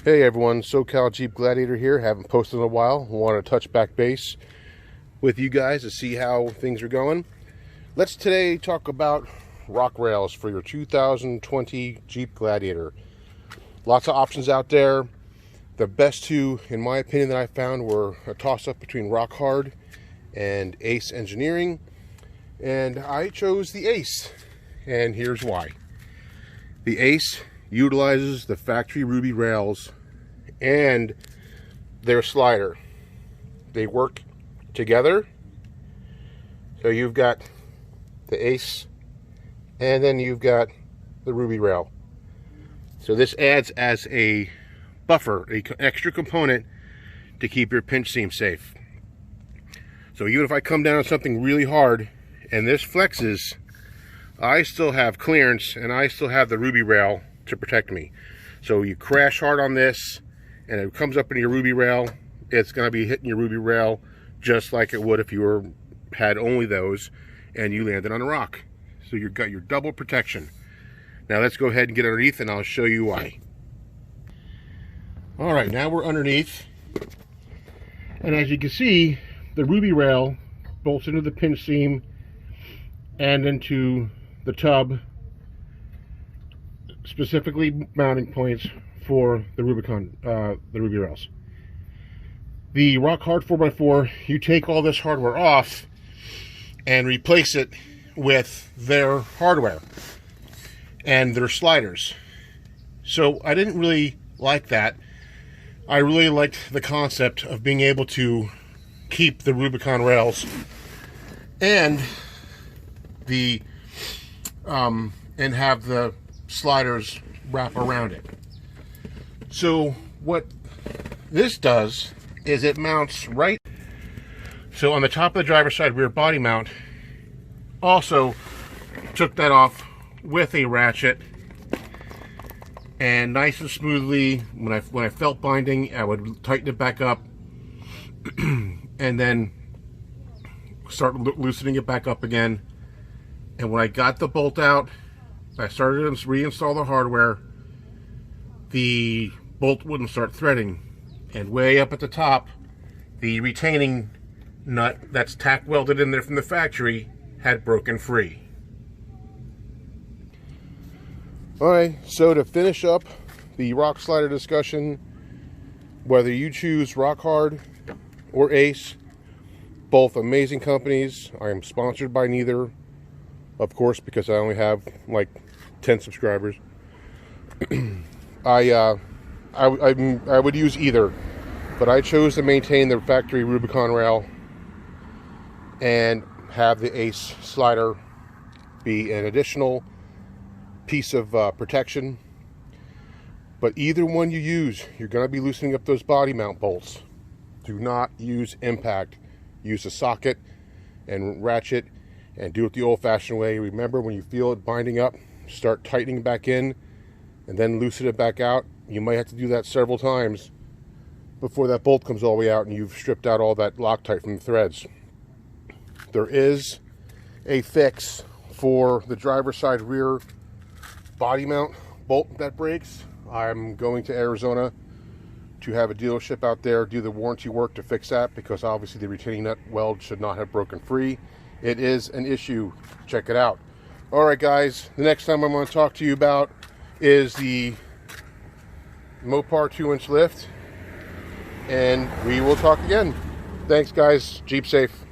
Hey everyone, SoCal Jeep Gladiator here. Haven't posted in a while. Want to touch back base with you guys to see how things are going. Let's today talk about rock rails for your 2020 Jeep Gladiator. Lots of options out there. The best two, in my opinion, that I found were a toss-up between Rock Hard and Ace Engineering. And I chose the Ace. And here's why. The Ace utilizes the factory Ruby rails and their slider. They work together. So you've got the Ace and then you've got the Ruby rail. So this adds as a buffer, an extra component to keep your pinch seam safe. So even if I come down on something really hard and this flexes, I still have clearance and I still have the Ruby rail to protect me. So you crash hard on this and it comes up into your Ruby rail, it's going to be hitting your Ruby rail just like it would if you had only those and you landed on a rock. So you've got your double protection. Now let's go ahead and get underneath and I'll show you why. Alright, now we're underneath, and as you can see, the Ruby rail bolts into the pinch seam and into the tub, specifically mounting points for the Ruby rails. The Rock Hard 4x4, you take all this hardware off and replace it with their hardware and their sliders. So I didn't really like that. I really liked the concept of being able to keep the Rubicon rails and the and have the sliders wrap around it. So what this does is it mounts right. So on the top of the driver's side rear body mount, also took that off with a ratchet, and nice and smoothly, when I felt binding, I would tighten it back up and then start loosening it back up again. And when I got the bolt out, I started to reinstall the hardware, the bolt wouldn't start threading. And way up at the top, the retaining nut that's tack welded in there from the factory had broken free. Alright, so to finish up the rock slider discussion, whether you choose Rock Hard or Ace, both amazing companies. I am sponsored by neither, of course, because I only have like 10 subscribers. I would use either, but I chose to maintain the factory Rubicon rail and have the Ace slider be an additional piece of protection. But either one you use, you're going to be loosening up those body mount bolts. Do not use impact. Use a socket and ratchet and do it the old-fashioned way. Remember, when you feel it binding up, start tightening back in and then loosen it back out. You might have to do that several times before that bolt comes all the way out and you've stripped out all that Loctite from the threads. There is a fix for the driver's side rear body mount bolt that breaks. I'm going to Arizona to have a dealership out there do the warranty work to fix that, because obviously the retaining nut weld should not have broken free. It is an issue. Check it out. Alright guys, the next time I'm going to talk to you about is the Mopar 2-inch lift, and we will talk again. Thanks guys, Jeep safe.